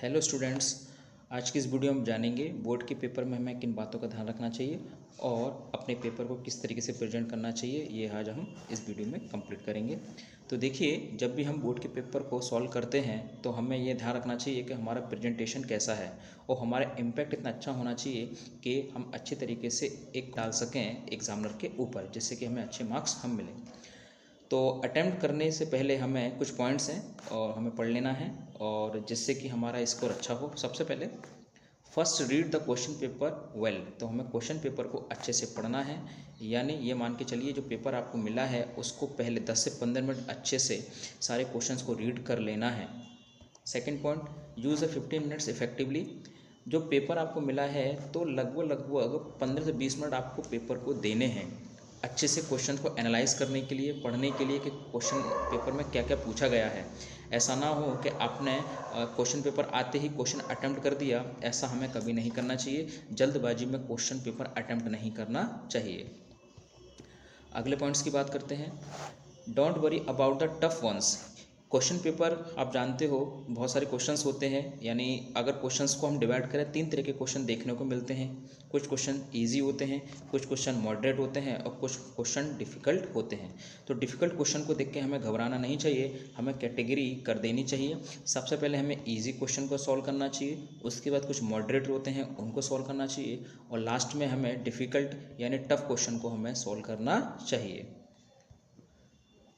Hello students, आज की इस वीडियो में जानेंगे बोर्ड के पेपर में हमें किन बातों का ध्यान रखना चाहिए और अपने पेपर को किस तरीके से प्रेजेंट करना चाहिए। ये आज हम इस वीडियो में कंप्लीट करेंगे। तो देखिए, जब भी हम बोर्ड के पेपर को सॉल्व करते हैं तो हमें ये ध्यान रखना चाहिए कि हमारा प्रेजेंटेशन कैसा है और हमारा इम्पैक्ट इतना अच्छा होना चाहिए कि हम अच्छे तरीके से एक डाल सकें एग्जामिनर के ऊपर, जिससे कि हमें अच्छे मार्क्स हम मिलें। तो अटैम्प्ट करने से पहले हमें कुछ पॉइंट्स हैं और हमें पढ़ लेना है, और जिससे कि हमारा स्कोर अच्छा हो। सबसे पहले first read the question paper well. तो हमें क्वेश्चन पेपर को अच्छे से पढ़ना है, यानी ये मान के चलिए जो पेपर आपको मिला है उसको पहले 10 से 15 मिनट अच्छे से सारे क्वेश्चंस को रीड कर लेना है। Second point, use 15 minutes effectively. जो पेपर आपको मिला है तो लगभग 15 से 20 मिनट आपको पेपर को देने हैं अच्छे से क्वेश्चन को एनालाइज करने के लिए, पढ़ने के लिए कि क्वेश्चन पेपर में क्या क्या पूछा गया है। ऐसा ना हो कि आपने क्वेश्चन पेपर आते ही क्वेश्चन अटैम्प्ट कर दिया, ऐसा हमें कभी नहीं करना चाहिए। जल्दबाजी में क्वेश्चन पेपर अटैम्प्ट नहीं करना चाहिए। अगले पॉइंट्स की बात करते हैं। Don't worry about the tough ones. Question paper आप जानते हो बहुत सारे क्वेश्चंस होते हैं, यानी अगर क्वेश्चंस को हम डिवाइड करें 3 तरह के क्वेश्चन देखने को मिलते हैं। कुछ क्वेश्चन इजी होते हैं, कुछ क्वेश्चन मॉडरेट होते हैं और कुछ क्वेश्चन डिफ़िकल्ट होते हैं। तो डिफ़िकल्ट क्वेश्चन को देख के हमें घबराना नहीं चाहिए, हमें कैटेगरी कर देनी चाहिए। सबसे पहले हमें ईजी क्वेश्चन को सॉल्व करना चाहिए, उसके बाद कुछ मॉडरेट होते हैं उनको सॉल्व करना चाहिए, और लास्ट में हमें डिफ़िकल्ट यानी टफ क्वेश्चन को हमें सॉल्व करना चाहिए।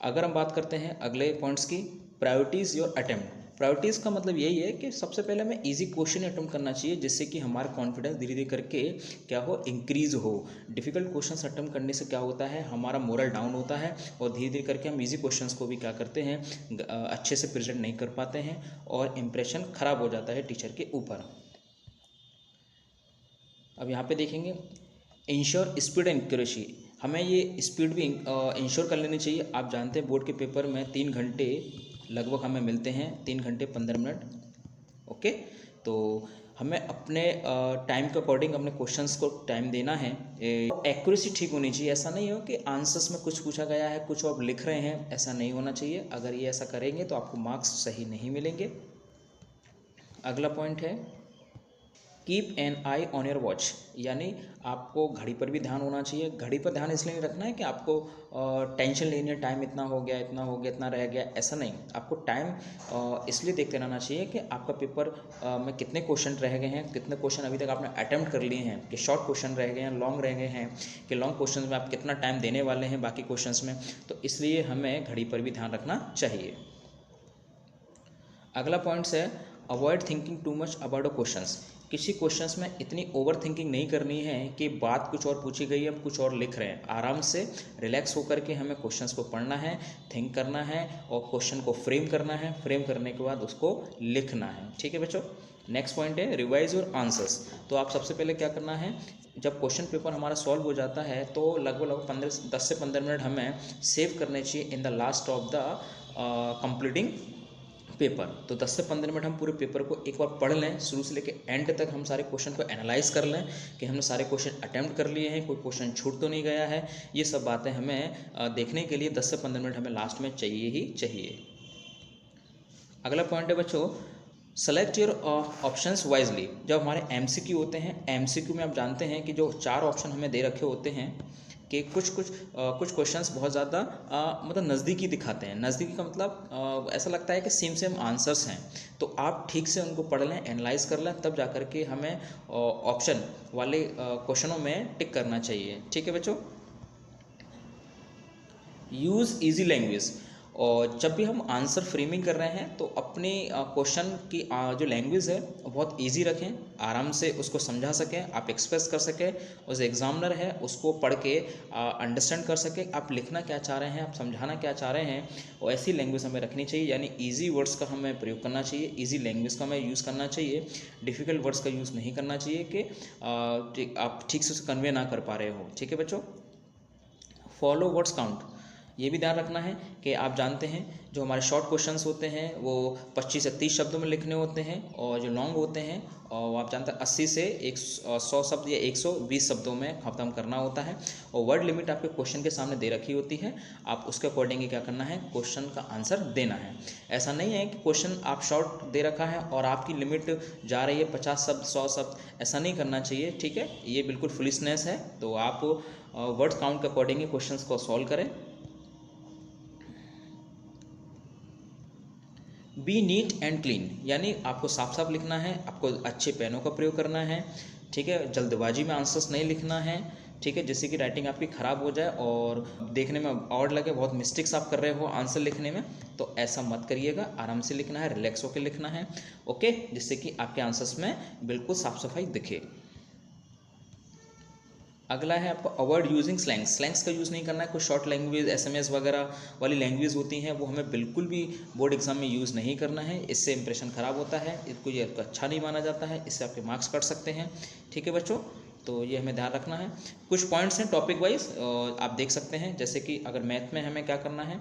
अगर हम बात करते हैं अगले पॉइंट्स की, प्रायोरिटीज़ योर अटेम्प्ट। प्रायोरिटीज़ का मतलब यही है कि सबसे पहले हमें इजी क्वेश्चन अटेम्प्ट करना चाहिए, जिससे कि हमारा कॉन्फिडेंस धीरे धीरे करके क्या हो, इंक्रीज हो। डिफिकल्ट क्वेश्चंस अटेम्प्ट करने से क्या होता है, हमारा मोरल डाउन होता है और धीरे धीरे करके हम इजी क्वेश्चंस को भी क्या करते हैं, अच्छे से प्रेजेंट नहीं कर पाते हैं और इंप्रेशन ख़राब हो जाता है टीचर के ऊपर। अब यहाँ पे देखेंगे, इंश्योर स्पीड एंड एक्यूरेसी। हमें ये स्पीड भी इंश्योर कर लेनी चाहिए। आप जानते हैं बोर्ड के पेपर में 3 घंटे लगभग हमें मिलते हैं, 3 घंटे 15 मिनट। ओके, तो हमें अपने टाइम के अकॉर्डिंग अपने क्वेश्चंस को टाइम देना है। एक्यूरेसी ठीक होनी चाहिए। ऐसा नहीं हो कि आंसर्स में कुछ पूछा गया है, कुछ आप लिख रहे हैं, ऐसा नहीं होना चाहिए। अगर ये ऐसा करेंगे तो आपको मार्क्स सही नहीं मिलेंगे। अगला पॉइंट है, keep an I on your watch, यानी आपको घड़ी पर भी ध्यान होना चाहिए। घड़ी पर ध्यान इसलिए नहीं रखना है कि आपको टेंशन लेनी है, टाइम इतना हो गया, इतना हो गया, इतना रह गया, ऐसा नहीं। आपको टाइम इसलिए देखते रहना चाहिए कि आपका पेपर में कितने क्वेश्चन रह गए हैं, कितने क्वेश्चन अभी तक आपने अटैम्प्ट कर लिए हैं, कि शॉर्ट क्वेश्चन रह गए हैं, लॉन्ग रह गए हैं, कि लॉन्ग क्वेश्चन में आप कितना टाइम देने वाले हैं बाकी क्वेश्चन में। तो इसलिए हमें घड़ी पर भी ध्यान रखना चाहिए। अगला पॉइंट्स है, avoid thinking too much about a questions. किसी क्वेश्चंस में इतनी ओवर थिंकिंग नहीं करनी है कि बात कुछ और पूछी गई है, हम कुछ और लिख रहे हैं। आराम से रिलैक्स होकर के हमें क्वेश्चंस को पढ़ना है, थिंक करना है और क्वेश्चन को फ्रेम करना है। फ्रेम करने के बाद उसको लिखना है। ठीक है बच्चों। नेक्स्ट पॉइंट है, रिवाइज योर आंसर्स। तो आप सबसे पहले क्या करना है, जब क्वेश्चन पेपर हमारा सॉल्व हो जाता है तो लगभग 10 से 15 मिनट हमें सेव करने चाहिए in the last of the completing paper. तो 10 से 15 मिनट हम पूरे पेपर को एक बार पढ़ लें, शुरू से लेकर एंड तक हम सारे क्वेश्चन को एनालाइज कर लें कि हमने सारे क्वेश्चन अटैम्प्ट कर लिए हैं, कोई क्वेश्चन छूट तो नहीं गया है। ये सब बातें हमें देखने के लिए 10 से 15 मिनट हमें लास्ट में चाहिए ही चाहिए। अगला पॉइंट है बच्चों, सेलेक्ट योर ऑप्शंस वाइजली। जब हमारे एमसीक्यू होते हैं, एमसीक्यू में आप जानते हैं कि जो 4 ऑप्शन हमें दे रखे होते हैं कि कुछ क्वेश्चंस बहुत ज़्यादा मतलब नज़दीकी दिखाते हैं। नज़दीकी का मतलब ऐसा लगता है कि सेम सेम आंसर्स हैं। तो आप ठीक से उनको पढ़ लें, एनालाइज कर लें, तब जा कर के हमें ऑप्शन वाले क्वेश्चनों में टिक करना चाहिए। ठीक है बच्चों। Use easy language. और जब भी हम आंसर फ्रेमिंग कर रहे हैं तो अपने क्वेश्चन की जो लैंग्वेज है वो बहुत इजी रखें, आराम से उसको समझा सकें, आप एक्सप्रेस कर सकें, उस एग्जामिनर है उसको पढ़ के अंडरस्टैंड कर सकें आप लिखना क्या चाह रहे हैं, आप समझाना क्या चाह रहे हैं। और ऐसी लैंग्वेज हमें रखनी चाहिए, यानी ईजी वर्ड्स का हमें प्रयोग करना चाहिए, ईजी लैंग्वेज का हमें यूज़ करना चाहिए। डिफ़िकल्ट वर्ड्स का यूज़ नहीं करना चाहिए कि आप ठीक से कन्वे ना कर पा रहे हो। ठीक है बच्चों। फॉलो वर्ड्स काउंट, ये भी ध्यान रखना है कि आप जानते हैं जो हमारे शॉर्ट क्वेश्चंस होते हैं वो 25 से 30 शब्दों में लिखने होते हैं, और जो लॉन्ग होते हैं और वो आप जानते हैं 80 से 100 शब्द या 120 शब्दों में ख़त्म करना होता है। और वर्ड लिमिट आपके क्वेश्चन के सामने दे रखी होती है, आप उसके अकॉर्डिंग क्या करना है, क्वेश्चन का आंसर देना है। ऐसा नहीं है कि क्वेश्चन आप शॉर्ट दे रखा है और आपकी लिमिट जा रही है 50 शब्द 100 शब्द, ऐसा नहीं करना चाहिए, ठीक है, ये बिल्कुल फुलिशनेस है। तो आप वर्ड काउंट के अकॉर्डिंग ही क्वेश्चंस को सॉल्व करें। बी नीट एंड क्लीन, यानी आपको साफ साफ लिखना है, आपको अच्छे पेनों का प्रयोग करना है, ठीक है, जल्दबाजी में आंसर्स नहीं लिखना है, ठीक है, जिससे कि राइटिंग आपकी ख़राब हो जाए और देखने में ऑड लगे, बहुत मिस्टेक्स आप कर रहे हो आंसर लिखने में, तो ऐसा मत करिएगा। आराम से लिखना है, रिलैक्स होकर लिखना है, ओके, जिससे कि आपके आंसर्स में बिल्कुल साफ सफाई दिखे। अगला है आपको अवॉइड यूजिंग स्लैंग्स। स्लैंग्स का यूज़ नहीं करना है। कुछ शॉर्ट लैंग्वेज SMS वगैरह वाली लैंग्वेज होती हैं, वो हमें बिल्कुल भी बोर्ड एग्जाम में यूज़ नहीं करना है, इससे इंप्रेशन ख़राब होता है, इसको ये अच्छा नहीं माना जाता है, इससे आपके मार्क्स कट सकते हैं, ठीक है बच्चों, तो ये हमें ध्यान रखना है। कुछ पॉइंट्स हैं टॉपिक वाइज, आप देख सकते हैं, जैसे कि अगर मैथ में हमें क्या करना है,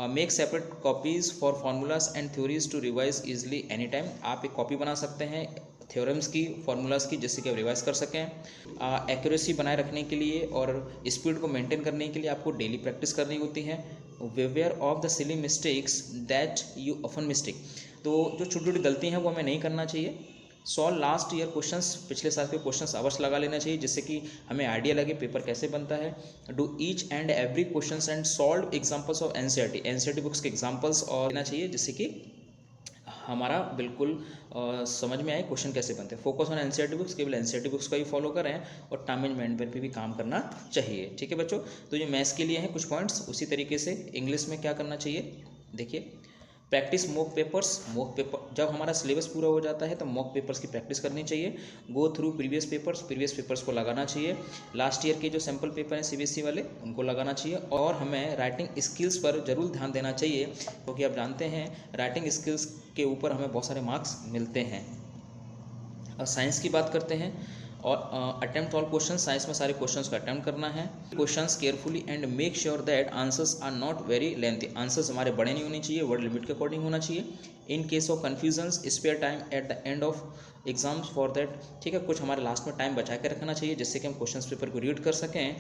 make separate copies for formulas and theories to revise easily any time. आप एक कॉपी बना सकते हैं थ्योरम्स की, फार्मूलाज की, जिससे कि आप रिवाइज कर सकें। एक्यूरेसी बनाए रखने के लिए और स्पीड को मेंटेन करने के लिए आपको डेली प्रैक्टिस करनी होती है। Beware of the silly mistakes that you often mistake, तो जो छोटी छोटी गलती हैं वो हमें नहीं करना चाहिए। सॉल्व लास्ट ईयर क्वेश्चंस, पिछले साल के क्वेश्चंस अवश्य लगा लेना चाहिए, जिससे कि हमें आइडिया लगे पेपर कैसे बनता है। Do each and every questions and solve examples of NCERT books के एग्जांपल्स और लेना चाहिए, जिससे कि हमारा बिल्कुल समझ में आए क्वेश्चन कैसे बनते हैं। फोकस ऑन एनसीईआरटी बुक्स, केवल एनसीईआरटी बुक्स का ही फॉलो करें और टाइम मैनेजमेंट पर भी काम करना चाहिए, ठीक है बच्चों। तो ये मैथ्स के लिए हैं कुछ पॉइंट्स। उसी तरीके से इंग्लिश में क्या करना चाहिए, देखिए, practice mock papers. Mock paper जब हमारा सिलेबस पूरा हो जाता है तो मॉक पेपर्स की प्रैक्टिस करनी चाहिए। गो थ्रू प्रीवियस पेपर्स को लगाना चाहिए। लास्ट ईयर के जो सैम्पल पेपर हैं CBSE वाले, उनको लगाना चाहिए। और हमें राइटिंग स्किल्स पर ज़रूर ध्यान देना चाहिए, क्योंकि आप जानते हैं राइटिंग स्किल्स के ऊपर हमें बहुत सारे मार्क्स मिलते हैं। और साइंस की बात करते हैं, और अटेम्प्ट ऑल क्वेश्चन, साइंस में सारे क्वेश्चंस को अटेम्प्ट करना है। Questions carefully and make sure that answers are not very lengthy. Answers हमारे बड़े नहीं होने चाहिए, वर्ड लिमिट के अकॉर्डिंग होना चाहिए। In case of confusions spare time at the end of exams for that, ठीक है, कुछ हमारे लास्ट में टाइम बचा के रखना चाहिए, जिससे कि हम क्वेश्चन पेपर को रीड कर सकें।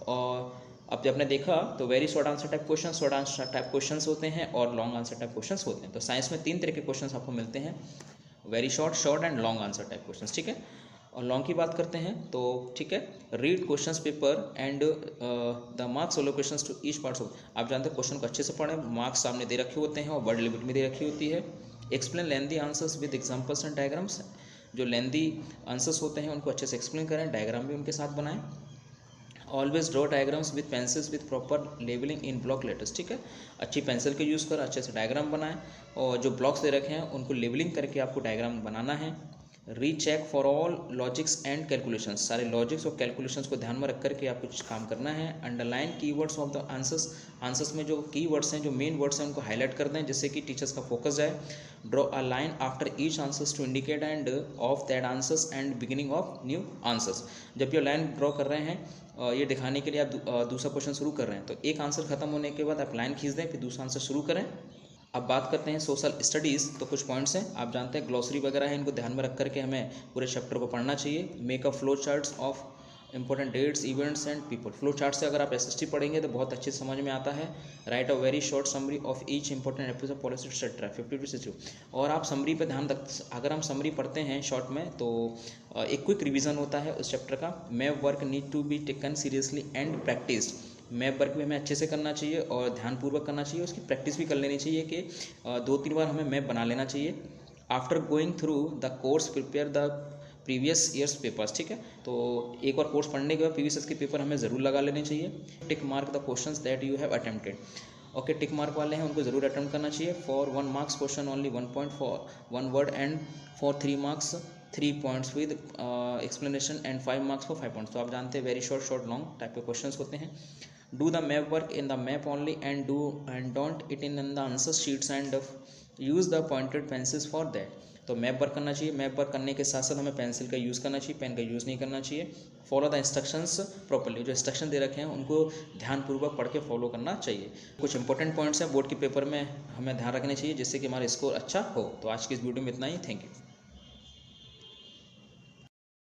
और अब जब आपने देखा तो very short answer type question, short answer type questions होते हैं और लॉन्ग आंसर टाइप क्वेश्चंस होते हैं। तो साइंस में 3 तरह के क्वेश्चंस आपको मिलते हैं, very short, short and long answer type questions, ठीक है। और लॉन्ग की बात करते हैं तो ठीक है, read questions paper and the marks allocations to each parts of. आप जानते हैं क्वेश्चन को अच्छे से पढ़ें, मार्क्स सामने दे रखे होते हैं और वर्ड लिमिट में दे रखी होती है। Explain lengthy answers with examples and diagrams. जो लेंथी आंसर्स होते हैं उनको अच्छे से एक्सप्लेन करें, डायग्राम भी उनके साथ बनाएं। Always draw diagrams with pencils with proper labelling in block letters, ठीक है, अच्छी पेंसिल के यूज़ कर अच्छे से डायग्राम बनाएं, और जो ब्लॉक्स दे रखे हैं उनको लेबलिंग करके आपको डायग्राम बनाना है। Recheck for all logics and calculations, सारे लॉजिक्स और कैलकुलेशंस को ध्यान में रख करके आपको कुछ काम करना है। Underline keywords of the answers, answers में जो कीवर्ड्स हैं, जो मेन वर्ड्स हैं, उनको हाईलाइट कर दें, जिससे कि टीचर्स का फोकस जाए। Draw a line after each answers to indicate end of that answers and beginning of new answers. जब ये लाइन ड्रॉ कर रहे हैं, ये दिखाने के लिए आप दूसरा क्वेश्चन शुरू कर रहे हैं, तो एक आंसर खत्म होने के बाद आप लाइन खींच दें, फिर दूसरा आंसर शुरू करें। अब बात करते हैं सोशल स्टडीज़, तो कुछ पॉइंट्स हैं, आप जानते हैं ग्लॉसरी वगैरह है, इनको ध्यान में रख करके हमें पूरे चैप्टर को पढ़ना चाहिए। Make a flow charts of important dates, events and people. Flow chart से अगर आप SST पढ़ेंगे तो बहुत अच्छे समझ में आता है। Right a very short summary of each important episode policy etcetera 50 to 60। और आप समरी पे ध्यान रख, अगर हम समरी पढ़ते हैं शॉर्ट में तो एक क्विक रिवीजन होता है उस चैप्टर का। Map work need to be taken seriously and practice. Map work भी हमें अच्छे से करना चाहिए और ध्यानपूर्वक करना चाहिए, उसकी प्रैक्टिस भी कर लेनी चाहिए कि 2-3 बार हमें मैप बना लेना चाहिए। After going through the course prepare the previous years papers, ठीक है, तो एक बार कोर्स पढ़ने के बाद प्रीवियस ईयर्स के पेपर हमें ज़रूर लगा लेने चाहिए। Tick mark the questions that you have attempted. Okay, tick mark वाले हैं उनको ज़रूर अटेम्प्ट करना चाहिए। For 1 marks question only 1 point for 1 word, and for 3 marks 3 points with explanation, and 5 marks for 5 points. तो आप जानते हैं very short, short, long type के क्वेश्चंस होते हैं। Do the map work in the map only and don't it in the answer sheets and use the pointed pencils for that। तो map work करना चाहिए। मैप वर्क करने के साथ साथ हमें पेंसिल का यूज़ करना चाहिए, पेन का यूज़ नहीं करना चाहिए। फॉलो द इंस्ट्रक्शंस प्रॉपर्ली, जो इंस्ट्रक्शन दे रखे हैं उनको ध्यानपूर्वक पढ़ के फॉलो करना चाहिए। कुछ इंपॉर्टेंट पॉइंट्स हैं बोर्ड के पेपर में हमें ध्यान रखने चाहिए जिससे कि हमारा स्कोर अच्छा हो। तो आज की इस वीडियो में इतना ही। Thank you.